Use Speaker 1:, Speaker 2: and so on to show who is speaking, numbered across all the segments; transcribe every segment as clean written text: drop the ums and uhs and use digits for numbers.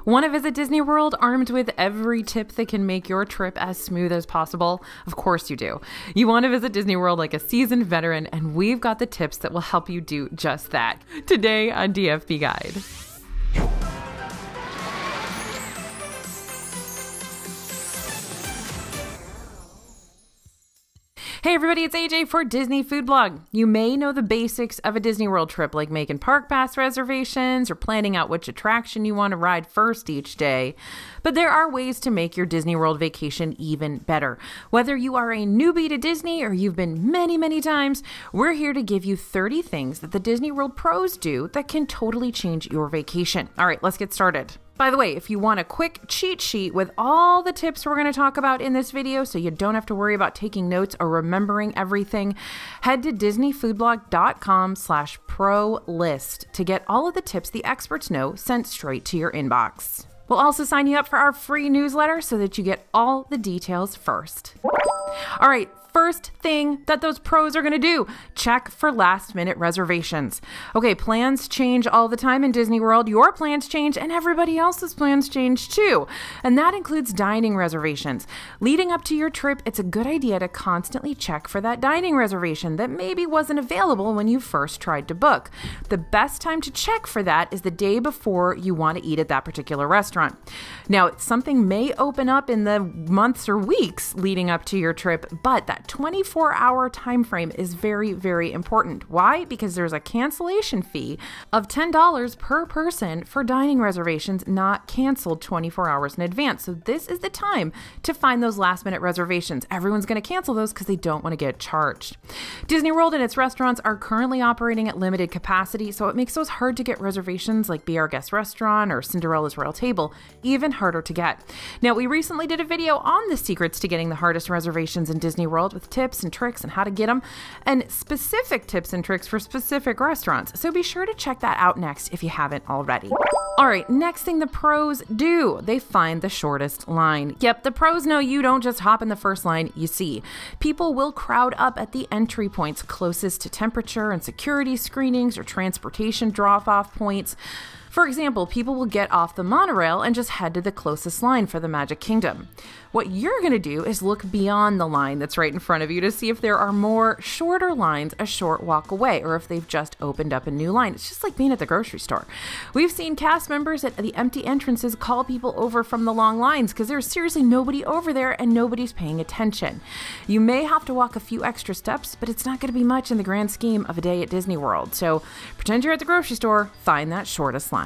Speaker 1: Want to visit Disney World armed with every tip that can make your trip as smooth as possible? Of course you do. You want to visit Disney World like a seasoned veteran, and we've got the tips that will help you do just that. Today on DFB Guide. Hey everybody, it's AJ for Disney Food Blog. You may know the basics of a Disney World trip, like making park pass reservations or planning out which attraction you want to ride first each day. But there are ways to make your Disney World vacation even better. Whether you are a newbie to Disney or you've been many times, we're here to give you 30 things that the Disney World pros do that can totally change your vacation. All right, let's get started. By the way, if you want a quick cheat sheet with all the tips we're going to talk about in this video so you don't have to worry about taking notes or remembering everything, head to disneyfoodblog.com/pro list to get all of the tips the experts know sent straight to your inbox. We'll also sign you up for our free newsletter so that you get all the details first. All right. First thing that those pros are going to do, check for last-minute reservations. Okay, plans change all the time in Disney World. Your plans change and everybody else's plans change too. And that includes dining reservations. Leading up to your trip, it's a good idea to constantly check for that dining reservation that maybe wasn't available when you first tried to book. The best time to check for that is the day before you want to eat at that particular restaurant. Now, something may open up in the months or weeks leading up to your trip, but that 24-hour time frame is very important. Why? Because there's a cancellation fee of $10 per person for dining reservations not canceled 24 hours in advance. So this is the time to find those last-minute reservations. Everyone's going to cancel those because they don't want to get charged. Disney World and its restaurants are currently operating at limited capacity, so it makes those hard to get reservations like Be Our Guest Restaurant or Cinderella's Royal Table even harder to get. Now, we recently did a video on the secrets to getting the hardest reservations in Disney World with tips and tricks and how to get them, and specific tips and tricks for specific restaurants. So be sure to check that out next if you haven't already. All right, next thing the pros do, they find the shortest line. Yep, the pros know you don't just hop in the first line you see. People will crowd up at the entry points closest to temperature and security screenings or transportation drop-off points. For example, people will get off the monorail and just head to the closest line for the Magic Kingdom. What you're going to do is look beyond the line that's right in front of you to see if there are more shorter lines a short walk away, or if they've just opened up a new line. It's just like being at the grocery store. We've seen cast members at the empty entrances call people over from the long lines because there's seriously nobody over there and nobody's paying attention. You may have to walk a few extra steps, but it's not going to be much in the grand scheme of a day at Disney World. So pretend you're at the grocery store, find that shortest line.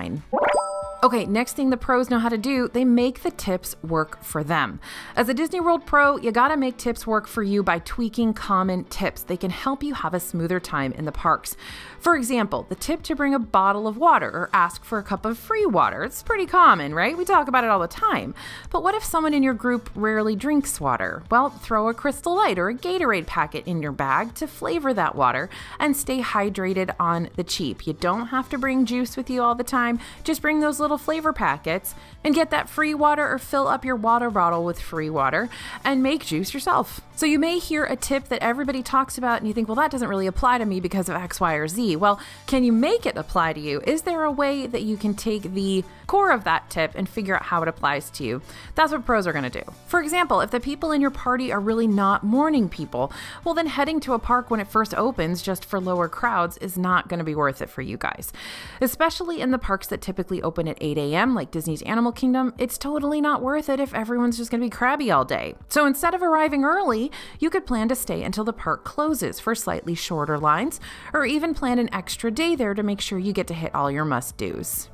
Speaker 1: Okay, next thing the pros know how to do, they make the tips work for them. As a Disney World pro, you gotta make tips work for you by tweaking common tips. They can help you have a smoother time in the parks. For example, the tip to bring a bottle of water or ask for a cup of free water. It's pretty common, right? We talk about it all the time. But what if someone in your group rarely drinks water? Well, throw a Crystal Light or a Gatorade packet in your bag to flavor that water and stay hydrated on the cheap. You don't have to bring juice with you all the time. Just bring those little flavor packets and get that free water, or fill up your water bottle with free water and make juice yourself. So you may hear a tip that everybody talks about and you think, well, that doesn't really apply to me because of X, Y, or Z. Well, can you make it apply to you? Is there a way that you can take the core of that tip and figure out how it applies to you? That's what pros are going to do. For example, if the people in your party are really not morning people, well, then heading to a park when it first opens just for lower crowds is not going to be worth it for you guys. Especially in the parks that typically open at 8 a.m. like Disney's Animal Kingdom, it's totally not worth it if everyone's just going to be crabby all day. So instead of arriving early, you could plan to stay until the park closes for slightly shorter lines, or even plan an extra day there to make sure you get to hit all your must-dos.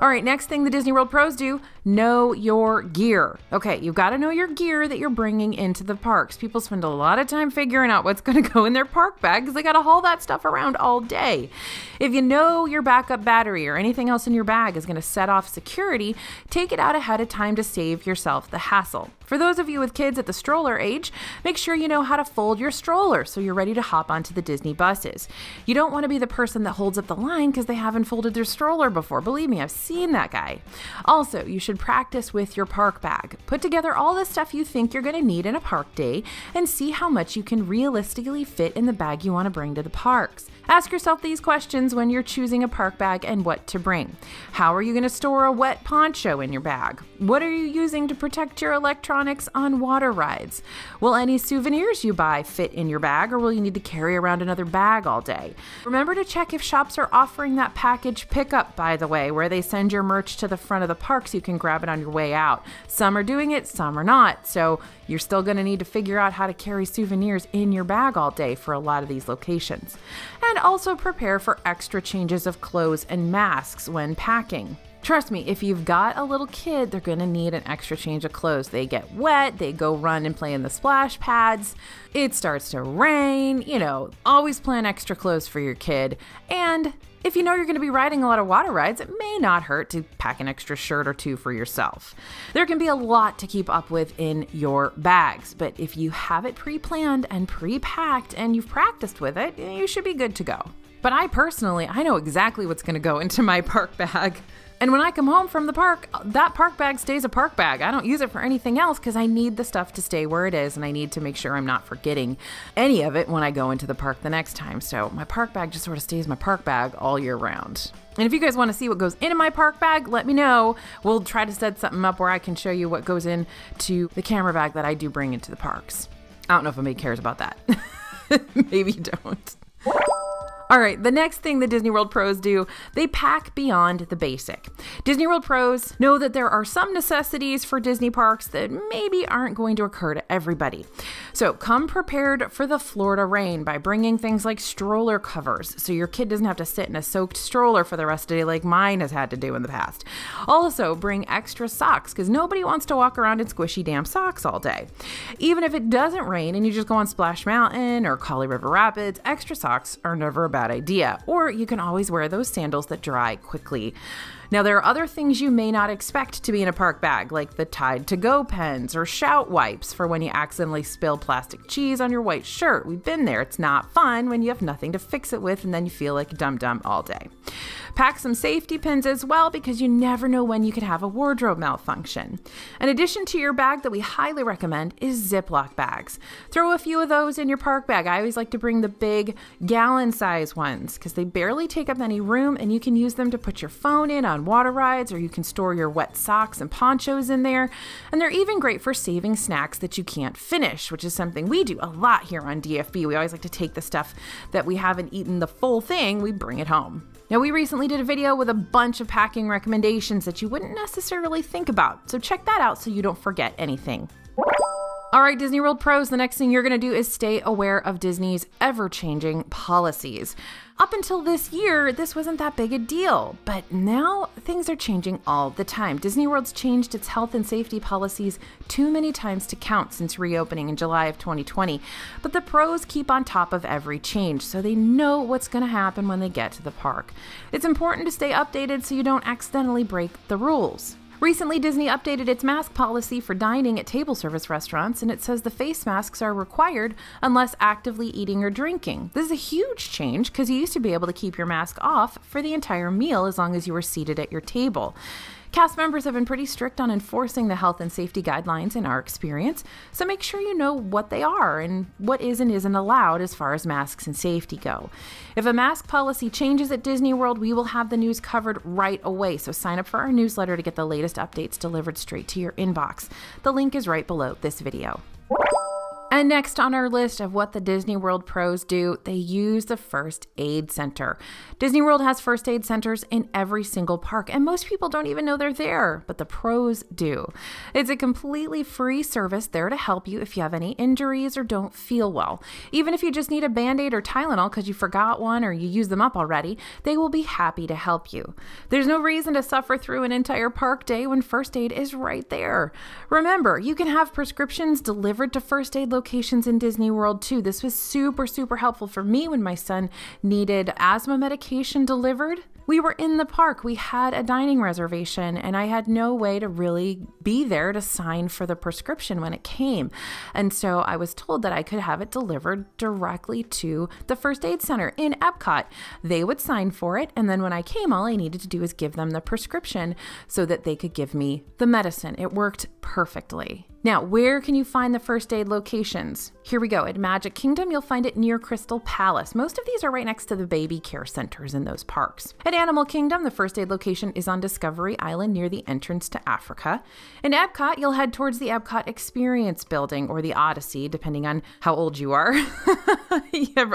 Speaker 1: All right, next thing the Disney World pros do, know your gear. Okay, you've got to know your gear that you're bringing into the parks. People spend a lot of time figuring out what's going to go in their park bag because they got to haul that stuff around all day. If you know your backup battery or anything else in your bag is going to set off security, take it out ahead of time to save yourself the hassle. For those of you with kids at the stroller age, make sure you know how to fold your stroller so you're ready to hop onto the Disney buses. You don't want to be the person that holds up the line because they haven't folded their stroller before. Believe me, I've seen that guy. Also, you should practice with your park bag. Put together all the stuff you think you're going to need in a park day and see how much you can realistically fit in the bag you want to bring to the parks. Ask yourself these questions when you're choosing a park bag and what to bring. How are you going to store a wet poncho in your bag? What are you using to protect your electronics on water rides? Will any souvenirs you buy fit in your bag, or will you need to carry around another bag all day? Remember to check if shops are offering that package pickup, by the way, where they send your merch to the front of the park so you can grab it on your way out. Some are doing it, some are not. So you're still going to need to figure out how to carry souvenirs in your bag all day for a lot of these locations. And also prepare for extra changes of clothes and masks when packing. Trust me, if you've got a little kid, they're going to need an extra change of clothes. They get wet, they go run and play in the splash pads, it starts to rain, always plan extra clothes for your kid. And if you know you're going to be riding a lot of water rides, it may not hurt to pack an extra shirt or two for yourself. There can be a lot to keep up with in your bags, but if you have it pre-planned and pre-packed and you've practiced with it, you should be good to go. But I know exactly what's going to go into my park bag. And when I come home from the park, that park bag stays a park bag. I don't use it for anything else because I need the stuff to stay where it is, and I need to make sure I'm not forgetting any of it when I go into the park the next time. So my park bag just sort of stays my park bag all year round. And if you guys want to see what goes into my park bag, let me know. We'll try to set something up where I can show you what goes into the camera bag that I do bring into the parks. I don't know if anybody cares about that. Maybe you don't. All right, the next thing the Disney World pros do, they pack beyond the basic. Disney World pros know that there are some necessities for Disney parks that maybe aren't going to occur to everybody. So come prepared for the Florida rain by bringing things like stroller covers so your kid doesn't have to sit in a soaked stroller for the rest of the day like mine has had to do in the past. Also, bring extra socks because nobody wants to walk around in squishy damp socks all day. Even if it doesn't rain and you just go on Splash Mountain or Kali River Rapids, extra socks are never a bad idea. Or you can always wear those sandals that dry quickly. Now, there are other things you may not expect to be in a park bag, like the Tide to Go pens or shout wipes for when you accidentally spill plastic cheese on your white shirt. We've been there. It's not fun when you have nothing to fix it with and then you feel like a dum-dum all day. Pack some safety pins as well because you never know when you could have a wardrobe malfunction. An addition to your bag that we highly recommend is Ziploc bags. Throw a few of those in your park bag. I always like to bring the big gallon size ones because they barely take up any room and you can use them to put your phone in on water rides, or you can store your wet socks and ponchos in there. And they're even great for saving snacks that you can't finish, which is something we do a lot here on DFB. We always like to take the stuff that we haven't eaten the full thing, we bring it home. Now, we recently did a video with a bunch of packing recommendations that you wouldn't necessarily think about, so check that out so you don't forget anything. All right, Disney World pros, the next thing you're going to do is stay aware of Disney's ever-changing policies. Up until this year, this wasn't that big a deal, but now things are changing all the time. Disney World's changed its health and safety policies too many times to count since reopening in July of 2020, but the pros keep on top of every change, so they know what's going to happen when they get to the park. It's important to stay updated so you don't accidentally break the rules. Recently, Disney updated its mask policy for dining at table service restaurants, and it says the face masks are required unless actively eating or drinking. This is a huge change because you used to be able to keep your mask off for the entire meal as long as you were seated at your table. Cast members have been pretty strict on enforcing the health and safety guidelines in our experience, so make sure you know what they are and what is and isn't allowed as far as masks and safety go. If a mask policy changes at Disney World, we will have the news covered right away, so sign up for our newsletter to get the latest updates delivered straight to your inbox. The link is right below this video. And next on our list of what the Disney World pros do, they use the First Aid Center. Disney World has First Aid Centers in every single park, and most people don't even know they're there, but the pros do. It's a completely free service there to help you if you have any injuries or don't feel well. Even if you just need a Band-Aid or Tylenol because you forgot one or you used them up already, they will be happy to help you. There's no reason to suffer through an entire park day when First Aid is right there. Remember, you can have prescriptions delivered to First Aid locations in Disney World too. This was super helpful for me when my son needed asthma medication delivered. We were in the park, we had a dining reservation, and I had no way to really be there to sign for the prescription when it came. And so I was told that I could have it delivered directly to the First Aid Center in Epcot. They would sign for it, and then when I came, all I needed to do was give them the prescription so that they could give me the medicine. It worked perfectly. Now, where can you find the first aid locations? Here we go. At Magic Kingdom, you'll find it near Crystal Palace. Most of these are right next to the baby care centers in those parks. At Animal Kingdom, the first aid location is on Discovery Island near the entrance to Africa. In Epcot, you'll head towards the Epcot Experience Building or the Odyssey, depending on how old you are. Yeah,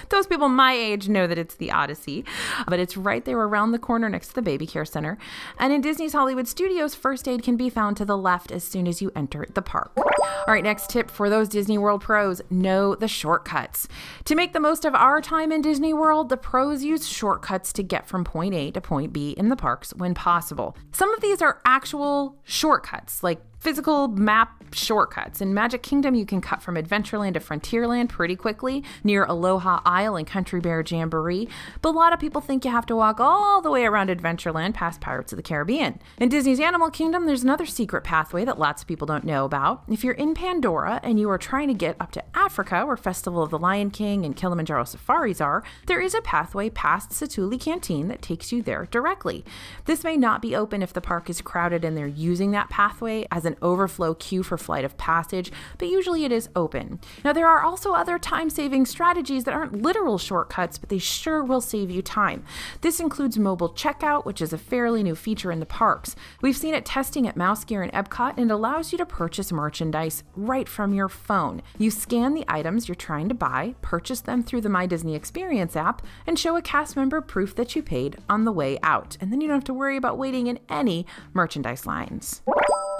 Speaker 1: those people my age know that it's the Odyssey, but it's right there around the corner next to the baby care center. And in Disney's Hollywood Studios, first aid can be found to the left as soon as you enter the park. All right, next tip for those Disney World pros, know the shortcuts. To make the most of our time in Disney World, the pros use shortcuts to get from point A to point B in the parks when possible. Some of these are actual shortcuts, like physical map shortcuts. In Magic Kingdom, you can cut from Adventureland to Frontierland pretty quickly near Aloha Isle and Country Bear Jamboree, but a lot of people think you have to walk all the way around Adventureland past Pirates of the Caribbean. In Disney's Animal Kingdom, there's another secret pathway that lots of people don't know about. If you're in Pandora and you are trying to get up to Africa, where Festival of the Lion King and Kilimanjaro safaris are, there is a pathway past Satuli Canteen that takes you there directly. This may not be open if the park is crowded and they're using that pathway as an overflow queue for Flight of Passage, but usually it is open. Now, there are also other time-saving strategies that aren't literal shortcuts, but they sure will save you time. This includes mobile checkout, which is a fairly new feature in the parks. We've seen it testing at Mouse Gear and Epcot, and it allows you to purchase merchandise right from your phone. You scan the items you're trying to buy, purchase them through the My Disney Experience app, and show a cast member proof that you paid on the way out. And then you don't have to worry about waiting in any merchandise lines.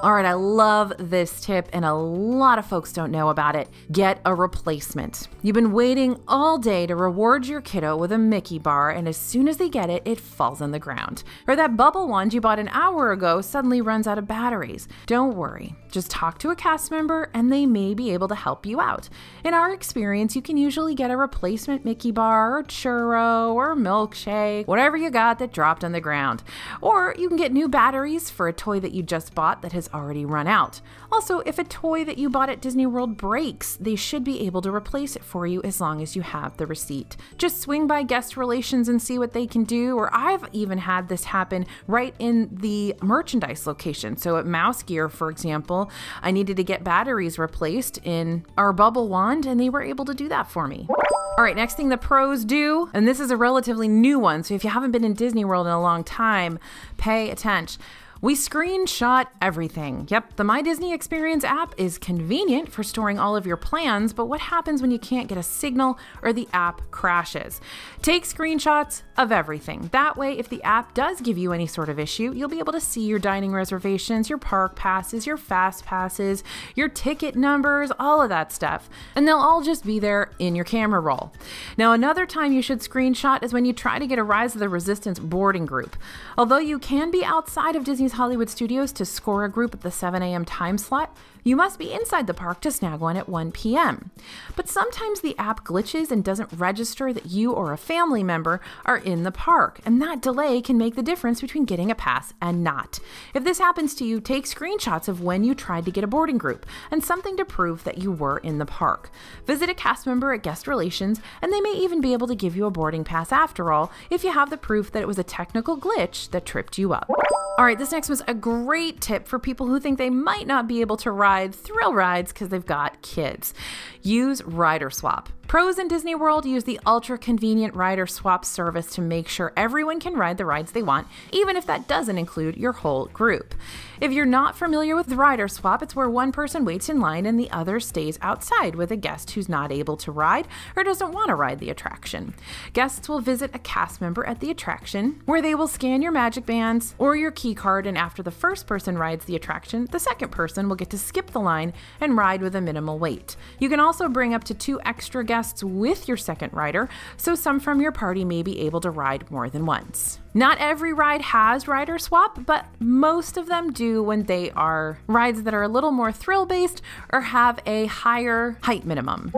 Speaker 1: All right, I love this tip, and a lot of folks don't know about it. Get a replacement. You've been waiting all day to reward your kiddo with a Mickey bar, and as soon as they get it, it falls on the ground. Or that bubble wand you bought an hour ago suddenly runs out of batteries. Don't worry. Just talk to a cast member, and they may be able to help you out. In our experience, you can usually get a replacement Mickey bar, or churro, or milkshake, whatever you got that dropped on the ground. Or you can get new batteries for a toy that you just bought that has already run out. Also, if a toy that you bought at Disney World breaks, they should be able to replace it for you as long as you have the receipt. Just swing by guest relations and see what they can do, or I've even had this happen right in the merchandise location. So at Mouse Gear, for example, I needed to get batteries replaced in our bubble wand, and they were able to do that for me. All right, next thing the pros do, and this is a relatively new one, so if you haven't been in Disney World in a long time, pay attention. We screenshot everything. Yep, the My Disney Experience app is convenient for storing all of your plans, but what happens when you can't get a signal or the app crashes? Take screenshots of everything. That way, if the app does give you any sort of issue, you'll be able to see your dining reservations, your park passes, your fast passes, your ticket numbers, all of that stuff. And they'll all just be there in your camera roll. Now, another time you should screenshot is when you try to get a Rise of the Resistance boarding group. Although you can be outside of Disney's Hollywood Studios to score a group at the 7 a.m. time slot, you must be inside the park to snag one at 1 p.m. But sometimes the app glitches and doesn't register that you or a family member are in the park, and that delay can make the difference between getting a pass and not. If this happens to you, take screenshots of when you tried to get a boarding group and something to prove that you were in the park. Visit a cast member at guest relations, and they may even be able to give you a boarding pass after all if you have the proof that it was a technical glitch that tripped you up. All right, this next was a great tip for people who think they might not be able to ride thrill rides because they've got kids. Use Rider Swap. Pros in Disney World use the ultra-convenient Rider Swap service to make sure everyone can ride the rides they want, even if that doesn't include your whole group. If you're not familiar with Rider Swap, it's where one person waits in line and the other stays outside with a guest who's not able to ride or doesn't want to ride the attraction. Guests will visit a cast member at the attraction, where they will scan your magic bands or your key card, and after the first person rides the attraction, the second person will get to skip the line and ride with a minimal wait. You can also bring up to 2 extra guests with your second rider, so some from your party may be able to ride more than once. Not every ride has Rider Swap, but most of them do when they are rides that are a little more thrill-based or have a higher height minimum.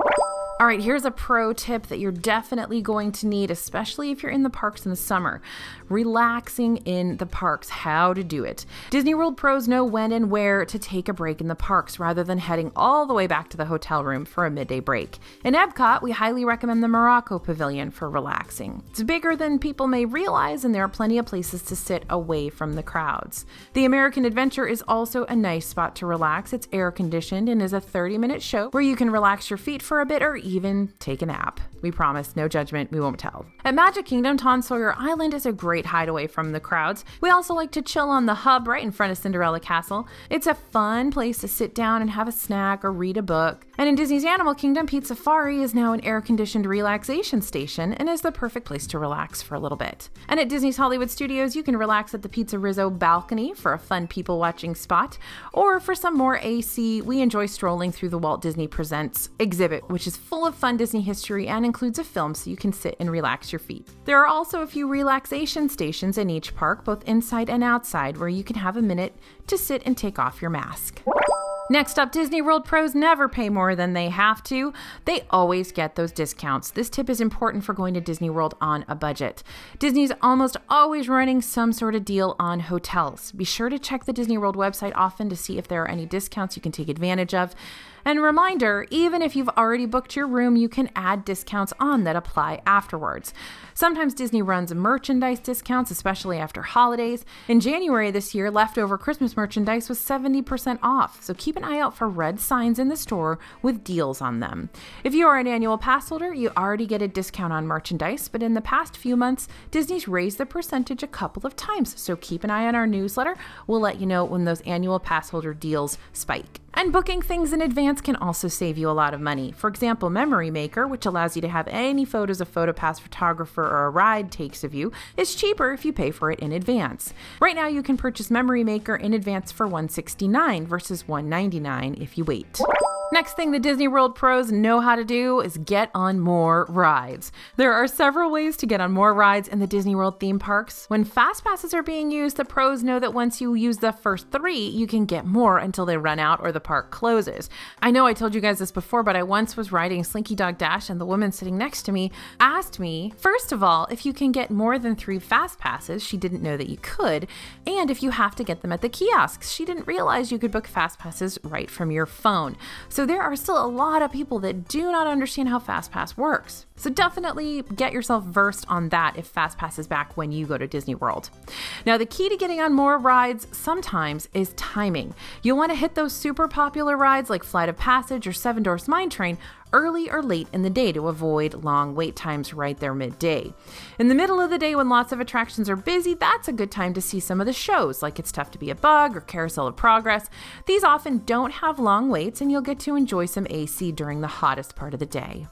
Speaker 1: All right, here's a pro tip that you're definitely going to need, especially if you're in the parks in the summer. Relaxing in the parks, how to do it. Disney World pros know when and where to take a break in the parks rather than heading all the way back to the hotel room for a midday break. In Epcot, we highly recommend the Morocco Pavilion for relaxing. It's bigger than people may realize, and there are plenty of places to sit away from the crowds. The American Adventure is also a nice spot to relax. It's air conditioned and is a 30-minute show where you can relax your feet for a bit or even take a nap. We promise, no judgment, we won't tell. At Magic Kingdom, Tom Sawyer Island is a great hideaway from the crowds. We also like to chill on the hub right in front of Cinderella Castle. It's a fun place to sit down and have a snack or read a book. And in Disney's Animal Kingdom, Pete Safari is now an air-conditioned relaxation station and is the perfect place to relax for a little bit. And at Disney's Hollywood Studios, you can relax at the Pizza Rizzo balcony for a fun people-watching spot. Or for some more AC, we enjoy strolling through the Walt Disney Presents exhibit, which is full of fun Disney history and includes a film so you can sit and relax your feet. There are also a few relaxation stations in each park, both inside and outside, where you can have a minute to sit and take off your mask. Next up, Disney World pros never pay more than they have to. They always get those discounts. This tip is important for going to Disney World on a budget. Disney's almost always running some sort of deal on hotels. Be sure to check the Disney World website often to see if there are any discounts you can take advantage of. And reminder, even if you've already booked your room, you can add discounts on that apply afterwards. Sometimes Disney runs merchandise discounts, especially after holidays. In January this year, leftover Christmas merchandise was 70% off, so keep an eye out for red signs in the store with deals on them. If you are an annual pass holder, you already get a discount on merchandise, but in the past few months, Disney's raised the percentage a couple of times, so keep an eye on our newsletter. We'll let you know when those annual pass holder deals spike. And booking things in advance can also save you a lot of money. For example, Memory Maker, which allows you to have any photos a PhotoPass photographer or a ride takes of you, is cheaper if you pay for it in advance. Right now, you can purchase Memory Maker in advance for $169 versus $199 if you wait. Next thing the Disney World pros know how to do is get on more rides. There are several ways to get on more rides in the Disney World theme parks. When fast passes are being used, the pros know that once you use the first 3, you can get more until they run out or the park closes. I know I told you guys this before, but I once was riding Slinky Dog Dash and the woman sitting next to me asked me, first of all, if you can get more than 3 fast passes. She didn't know that you could, and if you have to get them at the kiosks. She didn't realize you could book fast passes right from your phone. So there are still a lot of people that do not understand how FastPass works. So definitely get yourself versed on that if FastPass is back when you go to Disney World. Now, the key to getting on more rides sometimes is timing. You'll want to hit those super popular rides like Flight of Passage or Seven Dwarfs Mine Train early or late in the day to avoid long wait times right there midday. In the middle of the day when lots of attractions are busy, that's a good time to see some of the shows like It's Tough to Be a Bug or Carousel of Progress. These often don't have long waits and you'll get to enjoy some AC during the hottest part of the day.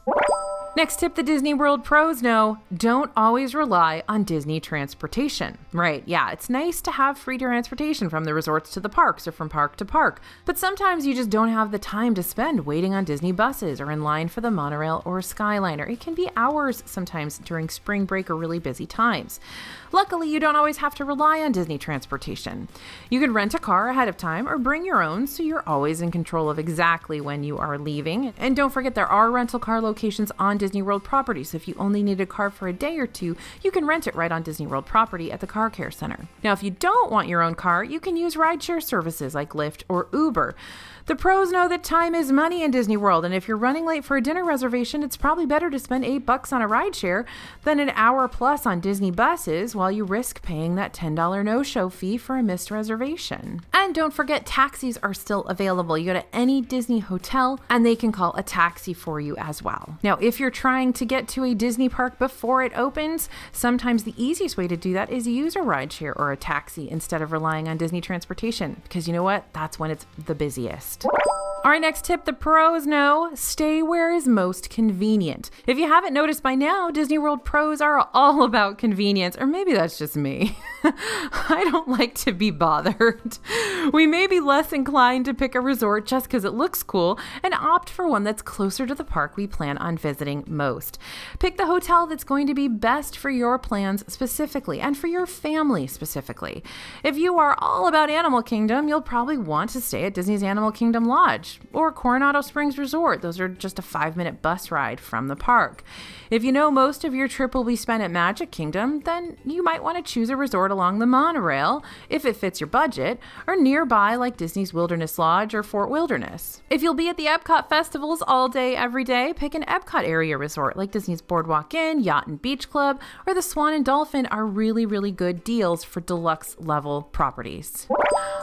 Speaker 1: Next tip the Disney World pros know, don't always rely on Disney transportation. Right, yeah, it's nice to have free transportation from the resorts to the parks or from park to park, but sometimes you just don't have the time to spend waiting on Disney buses or in line for the monorail or Skyliner. It can be hours sometimes during spring break or really busy times. Luckily, you don't always have to rely on Disney transportation. You can rent a car ahead of time or bring your own so you're always in control of exactly when you are leaving. And don't forget there are rental car locations on Disney World property, so if you only need a car for a day or two, you can rent it right on Disney World property at the Car Care Center. Now, if you don't want your own car, you can use rideshare services like Lyft or Uber. The pros know that time is money in Disney World, and if you're running late for a dinner reservation, it's probably better to spend $8 on a rideshare than an hour plus on Disney buses while you risk paying that $10 no-show fee for a missed reservation. And don't forget, taxis are still available. You go to any Disney hotel and they can call a taxi for you as well. Now, if you're trying to get to a Disney park before it opens, sometimes the easiest way to do that is use a rideshare or a taxi instead of relying on Disney transportation, because you know what? That's when it's the busiest. All right, next tip the pros know, stay where is most convenient. If you haven't noticed by now, Disney World pros are all about convenience, or maybe that's just me. I don't like to be bothered. We may be less inclined to pick a resort just because it looks cool and opt for one that's closer to the park we plan on visiting most. Pick the hotel that's going to be best for your plans specifically and for your family specifically. If you are all about Animal Kingdom, you'll probably want to stay at Disney's Animal Kingdom Lodge or Coronado Springs Resort. Those are just a 5-minute bus ride from the park. If you know most of your trip will be spent at Magic Kingdom, then you might want to choose a resort along the monorail, if it fits your budget, or nearby like Disney's Wilderness Lodge or Fort Wilderness. If you'll be at the Epcot festivals all day, every day, pick an Epcot area resort like Disney's Boardwalk Inn, Yacht and Beach Club, or the Swan and Dolphin are really, really good deals for deluxe level properties.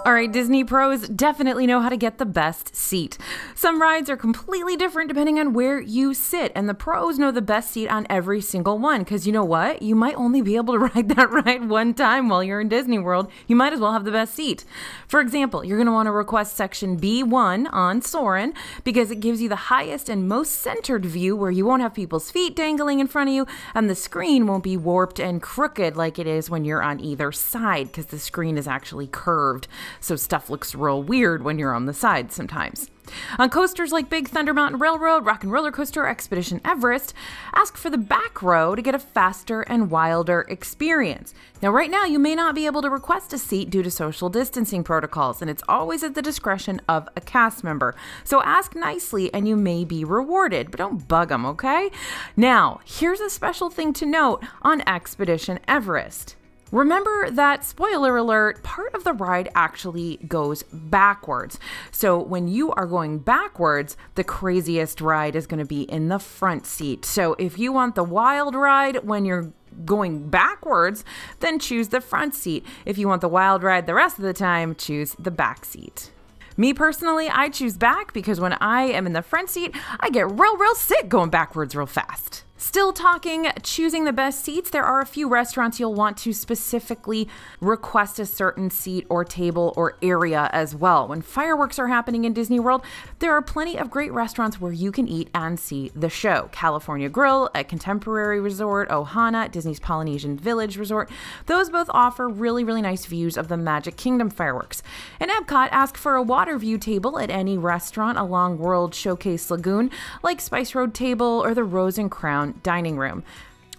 Speaker 1: All right, Disney pros definitely know how to get the best seat. Some rides are completely different depending on where you sit, and the pros know the best seat on every single one, because you know what? You might only be able to ride that ride one time while you're in Disney World. You might as well have the best seat. For example, you're going to want to request section B1 on Soarin' because it gives you the highest and most centered view where you won't have people's feet dangling in front of you, and the screen won't be warped and crooked like it is when you're on either side, because the screen is actually curved. So stuff looks real weird when you're on the side sometimes. On coasters like Big Thunder Mountain Railroad, Rock and Roller Coaster, or Expedition Everest, ask for the back row to get a faster and wilder experience. Now, right now, you may not be able to request a seat due to social distancing protocols, and it's always at the discretion of a cast member. So ask nicely and you may be rewarded, but don't bug them, okay? Now, here's a special thing to note on Expedition Everest. Remember that, spoiler alert, part of the ride actually goes backwards. So when you are going backwards, the craziest ride is going to be in the front seat. So if you want the wild ride when you're going backwards, then choose the front seat. If you want the wild ride the rest of the time, choose the back seat. Me personally, I choose back because when I am in the front seat, I get real sick going backwards real fast. Still talking choosing the best seats, there are a few restaurants you'll want to specifically request a certain seat or table or area as well. When fireworks are happening in Disney World, there are plenty of great restaurants where you can eat and see the show. California Grill at Contemporary Resort, Ohana at Disney's Polynesian Village Resort. Those both offer really nice views of the Magic Kingdom fireworks. In Epcot, ask for a water view table at any restaurant along World Showcase Lagoon, like Spice Road Table or the Rose and Crown dining room.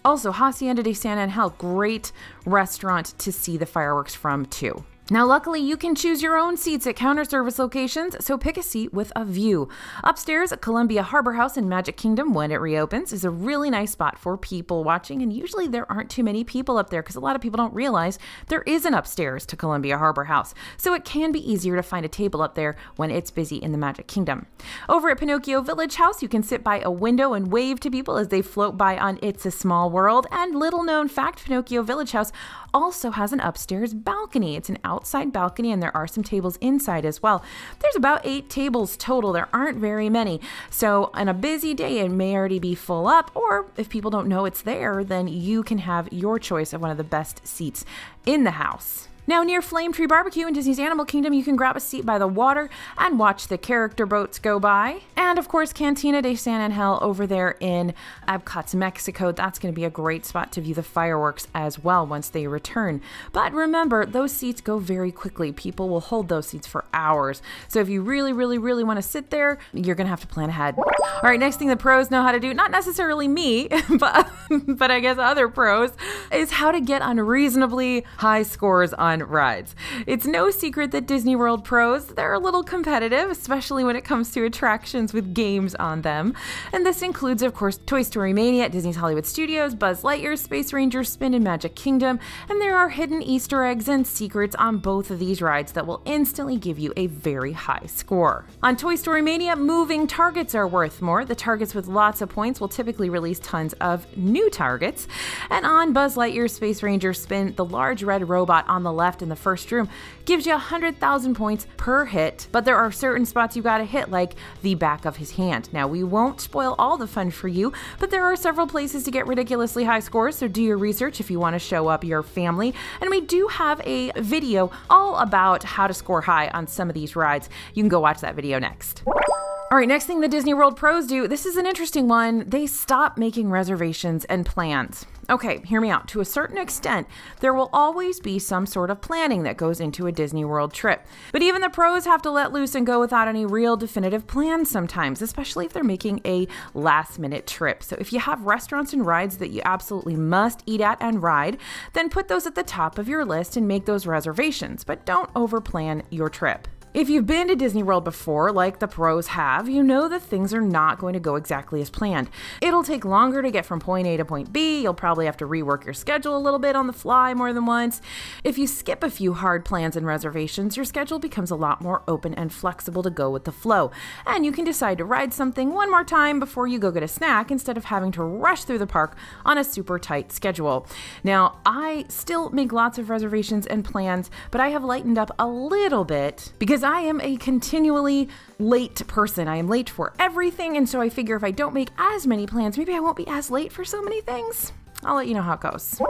Speaker 1: Also, Hacienda de San Angel, great restaurant to see the fireworks from too. Now, luckily, you can choose your own seats at counter service locations, so pick a seat with a view. Upstairs at Columbia Harbor House in Magic Kingdom, when it reopens, is a really nice spot for people watching, and usually there aren't too many people up there because a lot of people don't realize there is an upstairs to Columbia Harbor House, so it can be easier to find a table up there when it's busy in the Magic Kingdom. Over at Pinocchio Village House, you can sit by a window and wave to people as they float by on It's a Small World, and little known fact, Pinocchio Village House also has an upstairs balcony. It's an outside balcony, and there are some tables inside as well. There's about 8 tables total. There aren't very many. So on a busy day, it may already be full up, or if people don't know it's there, then you can have your choice of one of the best seats in the house. Now, near Flame Tree Barbecue in Disney's Animal Kingdom, you can grab a seat by the water and watch the character boats go by. And of course, Cantina de San Angel over there in Epcot's Mexico. That's going to be a great spot to view the fireworks as well once they return. But remember, those seats go very quickly. People will hold those seats for hours. So if you really want to sit there, you're going to have to plan ahead. All right, next thing the pros know how to do, not necessarily me, but I guess other pros, is how to get unreasonably high scores on rides. It's no secret that Disney World pros, they're a little competitive, especially when it comes to attractions with games on them. And this includes, of course, Toy Story Mania at Disney's Hollywood Studios, Buzz Lightyear Space Ranger Spin in Magic Kingdom, and there are hidden Easter eggs and secrets on both of these rides that will instantly give you a very high score. On Toy Story Mania, moving targets are worth more. The targets with lots of points will typically release tons of new targets. And on Buzz Lightyear Space Ranger Spin, the large red robot on the left in the first room gives you 100,000 points per hit, but there are certain spots you gotta hit, like the back of his hand. Now, we won't spoil all the fun for you, but there are several places to get ridiculously high scores, so do your research if you want to show up your family. And we do have a video all about how to score high on some of these rides. You can go watch that video next. All right, next thing the Disney World pros do, this is an interesting one. They stop making reservations and plans. Okay, hear me out. To a certain extent, there will always be some sort of planning that goes into a Disney World trip. But even the pros have to let loose and go without any real definitive plans sometimes, especially if they're making a last-minute trip. So if you have restaurants and rides that you absolutely must eat at and ride, then put those at the top of your list and make those reservations, but don't overplan your trip. If you've been to Disney World before, like the pros have, you know that things are not going to go exactly as planned. It'll take longer to get from point A to point B. You'll probably have to rework your schedule a little bit on the fly more than once. If you skip a few hard plans and reservations, your schedule becomes a lot more open and flexible to go with the flow. And you can decide to ride something one more time before you go get a snack instead of having to rush through the park on a super tight schedule. Now, I still make lots of reservations and plans, but I have lightened up a little bit because I am a continually late person. I am late for everything, and so I figure if I don't make as many plans, maybe I won't be as late for so many things. I'll let you know how it goes.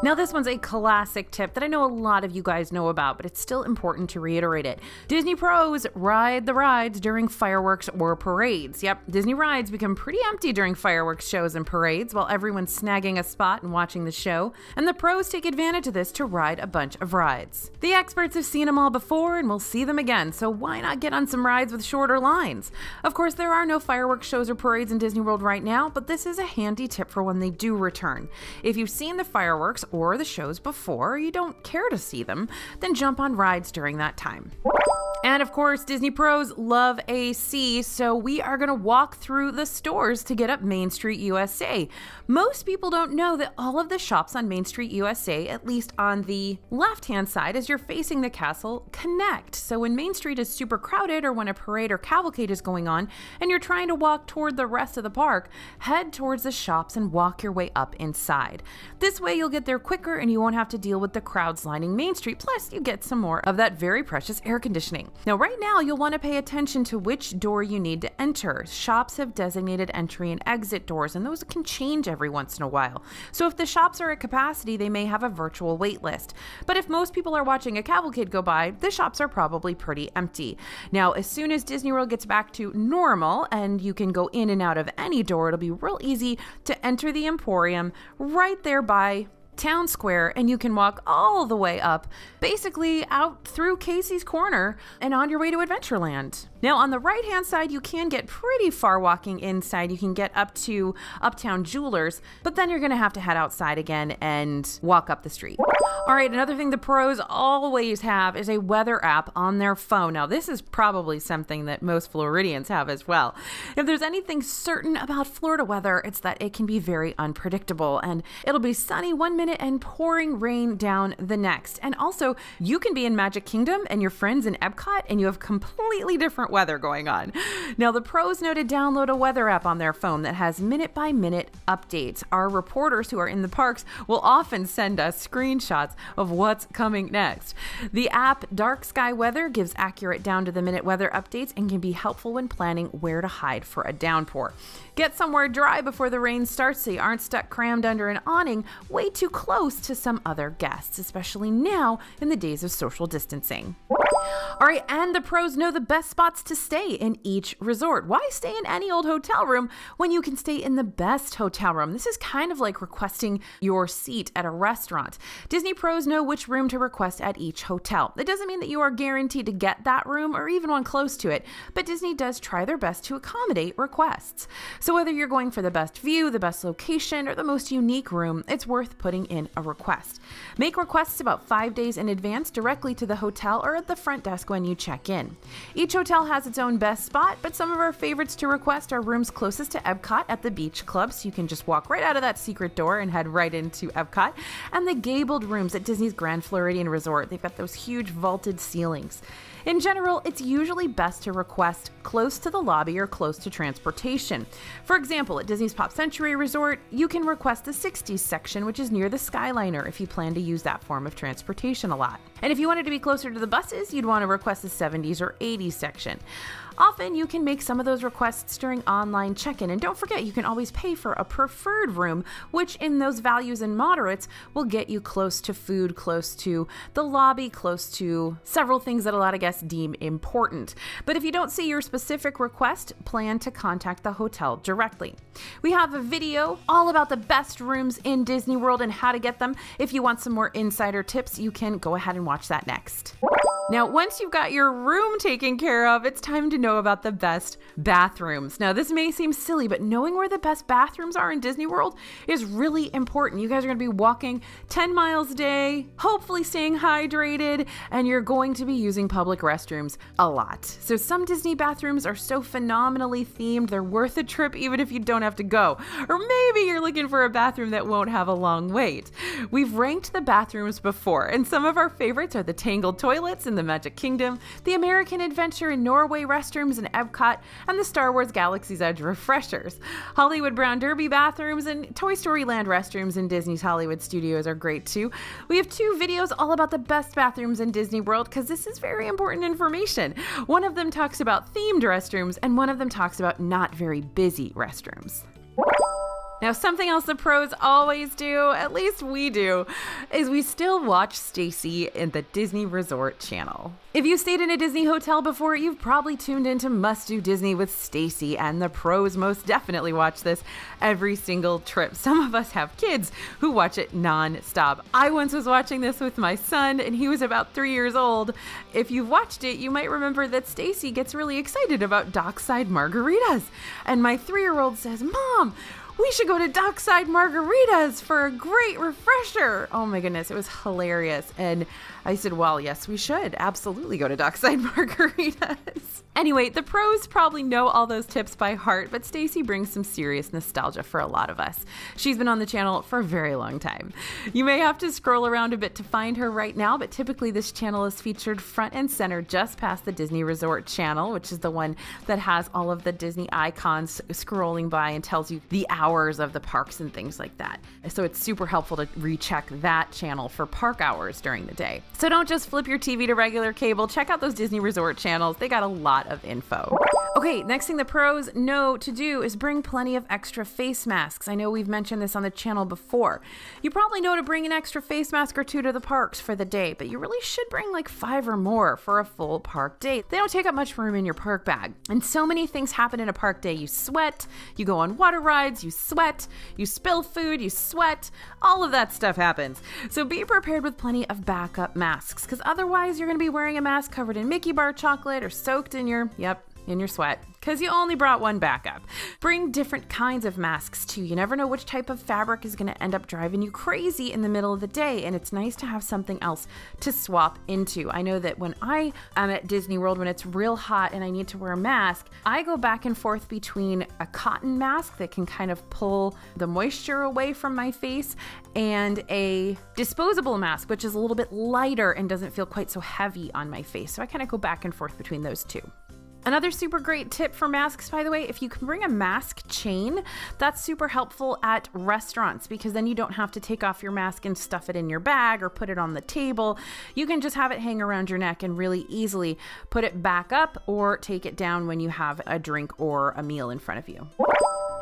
Speaker 1: Now, this one's a classic tip that I know a lot of you guys know about, but it's still important to reiterate it. Disney pros ride the rides during fireworks or parades. Yep, Disney rides become pretty empty during fireworks shows and parades while everyone's snagging a spot and watching the show, and the pros take advantage of this to ride a bunch of rides. The experts have seen them all before and will see them again, so why not get on some rides with shorter lines? Of course, there are no fireworks shows or parades in Disney World right now, but this is a handy tip for when they do return. If you've seen the fireworks or the shows before, or you don't care to see them, then jump on rides during that time. And of course, Disney pros love AC, so we are going to walk through the stores to get up Main Street USA. Most people don't know that all of the shops on Main Street USA, at least on the left-hand side as you're facing the castle, connect. So when Main Street is super crowded or when a parade or cavalcade is going on and you're trying to walk toward the rest of the park, head towards the shops and walk your way up inside. This way you'll get there quicker and you won't have to deal with the crowds lining Main Street, plus you get some more of that very precious air conditioning. Now, right now, you'll want to pay attention to which door you need to enter. Shops have designated entry and exit doors, and those can change every once in a while. So if the shops are at capacity, they may have a virtual wait list. But if most people are watching a cavalcade go by, the shops are probably pretty empty. Now, as soon as Disney World gets back to normal and you can go in and out of any door, it'll be real easy to enter the Emporium right there by Town Square, and you can walk all the way up, basically out through Casey's Corner and on your way to Adventureland. Now, on the right-hand side, you can get pretty far walking inside. You can get up to Uptown Jewelers, but then you're going to have to head outside again and walk up the street. All right, another thing the pros always have is a weather app on their phone. Now, this is probably something that most Floridians have as well. If there's anything certain about Florida weather, it's that it can be very unpredictable, and it'll be sunny one minute and pouring rain down the next. And also, you can be in Magic Kingdom and your friends in Epcot, and you have completely different weather going on. Now, the pros know to download a weather app on their phone that has minute-by-minute updates. Our reporters who are in the parks will often send us screenshots of what's coming next. The app Dark Sky Weather gives accurate down-to-the-minute weather updates and can be helpful when planning where to hide for a downpour. Get somewhere dry before the rain starts so you aren't stuck crammed under an awning way too close to some other guests, especially now in the days of social distancing. All right, and the pros know the best spots to stay in each resort. Why stay in any old hotel room when you can stay in the best hotel room? This is kind of like requesting your seat at a restaurant. Disney pros know which room to request at each hotel. It doesn't mean that you are guaranteed to get that room or even one close to it, but Disney does try their best to accommodate requests. So whether you're going for the best view, the best location, or the most unique room, it's worth putting in a request. Make requests about 5 days in advance directly to the hotel or at the front desk when you check in. Each hotel has its own best spot, but some of our favorites to request are rooms closest to Epcot at the Beach Club, so you can just walk right out of that secret door and head right into Epcot, and the gabled rooms at Disney's Grand Floridian Resort. They've got those huge vaulted ceilings. In general, it's usually best to request close to the lobby or close to transportation. For example, at Disney's Pop Century Resort, you can request the 60s section, which is near the Skyliner if you plan to use that form of transportation a lot. And if you wanted to be closer to the buses, you'd want to request the 70s or 80s section. Often you can make some of those requests during online check-in, and don't forget you can always pay for a preferred room, which in those values and moderates will get you close to food, close to the lobby, close to several things that a lot of guests deem important. But if you don't see your specific request, plan to contact the hotel directly. We have a video all about the best rooms in Disney World and how to get them. If you want some more insider tips, you can go ahead and watch that next. Now, once you've got your room taken care of, it's time to know about the best bathrooms. Now, this may seem silly, but knowing where the best bathrooms are in Disney World is really important. You guys are going to be walking 10 miles a day, hopefully staying hydrated, and you're going to be using public restrooms a lot. So some Disney bathrooms are so phenomenally themed, they're worth a trip even if you don't have to go. Or maybe you're looking for a bathroom that won't have a long wait. We've ranked the bathrooms before, and some of our favorites are the Tangled toilets in the Magic Kingdom, the American Adventure in Norway restrooms in Epcot, and the Star Wars Galaxy's Edge refreshers. Hollywood Brown Derby bathrooms and Toy Story Land restrooms in Disney's Hollywood Studios are great too. We have 2 videos all about the best bathrooms in Disney World because this is very important information. One of them talks about themed restrooms and one of them talks about not very busy restrooms. Now, something else the pros always do, at least we do, is we still watch Stacy in the Disney Resort channel. If you stayed in a Disney hotel before, you've probably tuned into Must Do Disney with Stacy, and the pros most definitely watch this every single trip. Some of us have kids who watch it non-stop. I once was watching this with my son, and he was about 3 years old. If you've watched it, you might remember that Stacy gets really excited about dockside margaritas, and my 3-year-old says, "Mom, we should go to Dockside Margaritas for a great refresher." Oh my goodness, it was hilarious. And I said, well, yes, we should absolutely go to Dockside Margaritas. Anyway, the pros probably know all those tips by heart, but Stacy brings some serious nostalgia for a lot of us. She's been on the channel for a very long time. You may have to scroll around a bit to find her right now, but typically this channel is featured front and center just past the Disney Resort channel, which is the one that has all of the Disney icons scrolling by and tells you the hours of the parks and things like that. So it's super helpful to recheck that channel for park hours during the day. So don't just flip your TV to regular cable. Check out those Disney Resort channels. They got a lot of info. Okay, next thing the pros know to do is bring plenty of extra face masks. I know we've mentioned this on the channel before. You probably know to bring an extra face mask or 2 to the parks for the day, but you really should bring like 5 or more for a full park day. They don't take up much room in your park bag. And so many things happen in a park day. You sweat, you go on water rides, you sweat, you spill food, you sweat, all of that stuff happens. So be prepared with plenty of backup masks, because otherwise you're going to be wearing a mask covered in Mickey bar chocolate or soaked in your, in your sweat, because you only brought one backup. Bring different kinds of masks too. You never know which type of fabric is going to end up driving you crazy in the middle of the day, and it's nice to have something else to swap into. I know that when I am at Disney World, when it's real hot and I need to wear a mask, I go back and forth between a cotton mask that can kind of pull the moisture away from my face and a disposable mask, which is a little bit lighter and doesn't feel quite so heavy on my face. So I kind of go back and forth between those two. Another super great tip for masks, by the way, if you can bring a mask chain, that's super helpful at restaurants, because then you don't have to take off your mask and stuff it in your bag or put it on the table. You can just have it hang around your neck and really easily put it back up or take it down when you have a drink or a meal in front of you.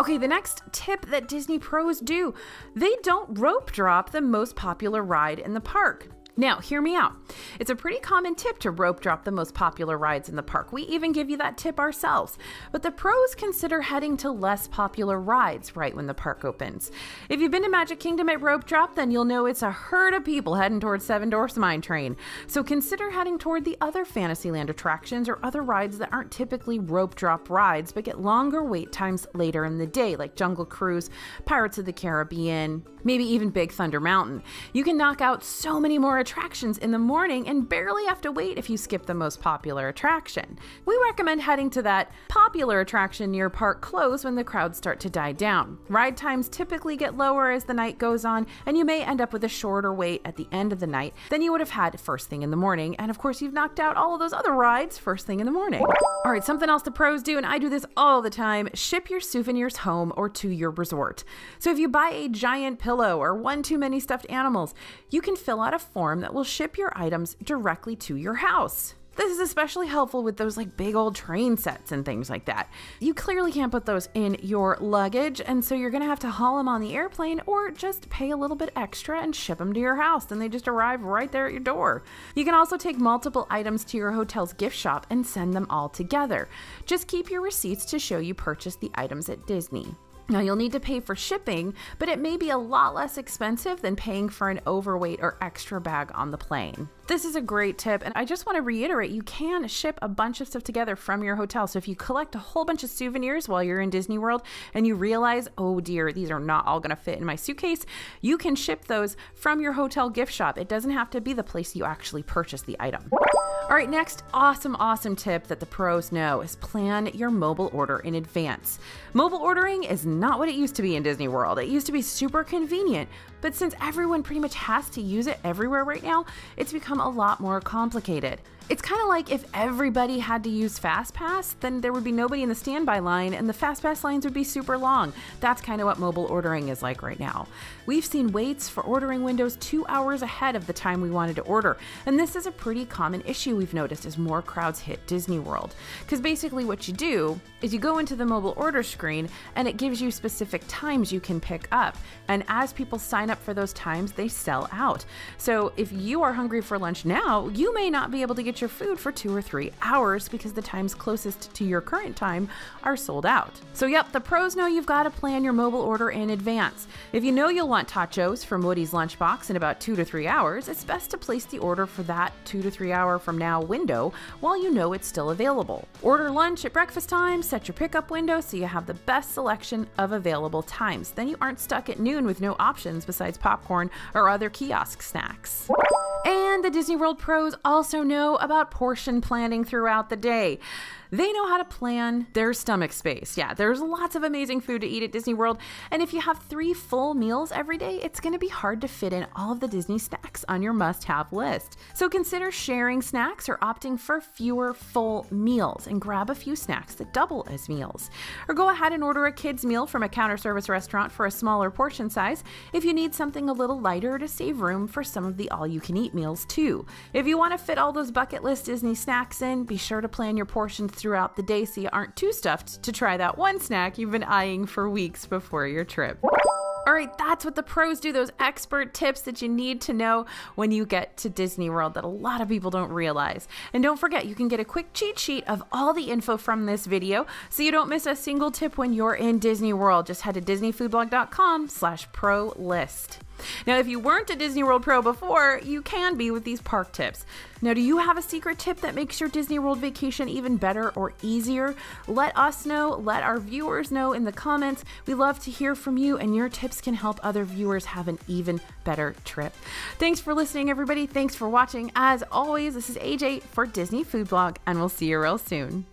Speaker 1: Okay, the next tip that Disney pros do, they don't rope drop the most popular ride in the park. Now, hear me out. It's a pretty common tip to rope drop the most popular rides in the park. We even give you that tip ourselves. But the pros consider heading to less popular rides right when the park opens. If you've been to Magic Kingdom at rope drop, then you'll know it's a herd of people heading towards Seven Dwarfs Mine Train. So consider heading toward the other Fantasyland attractions or other rides that aren't typically rope drop rides but get longer wait times later in the day, like Jungle Cruise, Pirates of the Caribbean, maybe even Big Thunder Mountain. You can knock out so many more attractions in the morning and barely have to wait if you skip the most popular attraction. We recommend heading to that popular attraction near park close when the crowds start to die down. Ride times typically get lower as the night goes on, and you may end up with a shorter wait at the end of the night than you would have had first thing in the morning. And of course, you've knocked out all of those other rides first thing in the morning. All right, something else the pros do, and I do this all the time, ship your souvenirs home or to your resort. So if you buy a giant pillow or one too many stuffed animals, you can fill out a form that will ship your items directly to your house. This is especially helpful with those like big old train sets and things like that. You clearly can't put those in your luggage, and so you're gonna have to haul them on the airplane or just pay a little bit extra and ship them to your house, and they just arrive right there at your door. You can also take multiple items to your hotel's gift shop and send them all together. Just keep your receipts to show you purchased the items at Disney. Now, you'll need to pay for shipping, but it may be a lot less expensive than paying for an overweight or extra bag on the plane. This is a great tip, and I just want to reiterate, you can ship a bunch of stuff together from your hotel. So if you collect a whole bunch of souvenirs while you're in Disney World and you realize, oh dear, these are not all going to fit in my suitcase, you can ship those from your hotel gift shop. It doesn't have to be the place you actually purchased the item. All right, next awesome tip that the pros know is plan your mobile order in advance. Mobile ordering is not what it used to be in Disney World. It used to be super convenient, but since everyone pretty much has to use it everywhere right now, it's become a lot more complicated. It's kind of like if everybody had to use FastPass, then there would be nobody in the standby line and the FastPass lines would be super long. That's kind of what mobile ordering is like right now. We've seen waits for ordering windows 2 hours ahead of the time we wanted to order, and this is a pretty common issue we've noticed as more crowds hit Disney World. Because basically what you do is you go into the mobile order screen and it gives you specific times you can pick up, and as people sign up for those times, they sell out. So if you are hungry for lunch now, you may not be able to get your food for 2 or 3 hours because the times closest to your current time are sold out. So yep, the pros know you've got to plan your mobile order in advance. If you know you'll want tachos from Woody's Lunchbox in about 2 to 3 hours, it's best to place the order for that 2 to 3 hour from now window while you know it's still available. Order lunch at breakfast time, set your pickup window so you have the best selection of available times. Then you aren't stuck at noon with no options besides popcorn or other kiosk snacks. And the Disney World pros also know about portion planning throughout the day. They know how to plan their stomach space. Yeah, there's lots of amazing food to eat at Disney World, and if you have 3 full meals every day, it's going to be hard to fit in all of the Disney snacks on your must-have list. So consider sharing snacks or opting for fewer full meals and grab a few snacks that double as meals. Or go ahead and order a kid's meal from a counter service restaurant for a smaller portion size if you need something a little lighter to save room for some of the all-you-can-eat meals too. If you want to fit all those bucket list Disney snacks in, be sure to plan your portions throughout the day so you aren't too stuffed to try that one snack you've been eyeing for weeks before your trip. All right, that's what the pros do, those expert tips that you need to know when you get to Disney World that a lot of people don't realize. And don't forget, you can get a quick cheat sheet of all the info from this video so you don't miss a single tip when you're in Disney World. Just head to disneyfoodblog.com/pro list. Now, if you weren't a Disney World pro before, you can be with these park tips. Now, do you have a secret tip that makes your Disney World vacation even better or easier? Let us know, let our viewers know in the comments. We love to hear from you, and your tips can help other viewers have an even better trip. Thanks for listening, everybody. Thanks for watching. As always, this is AJ for Disney Food Blog, and we'll see you real soon.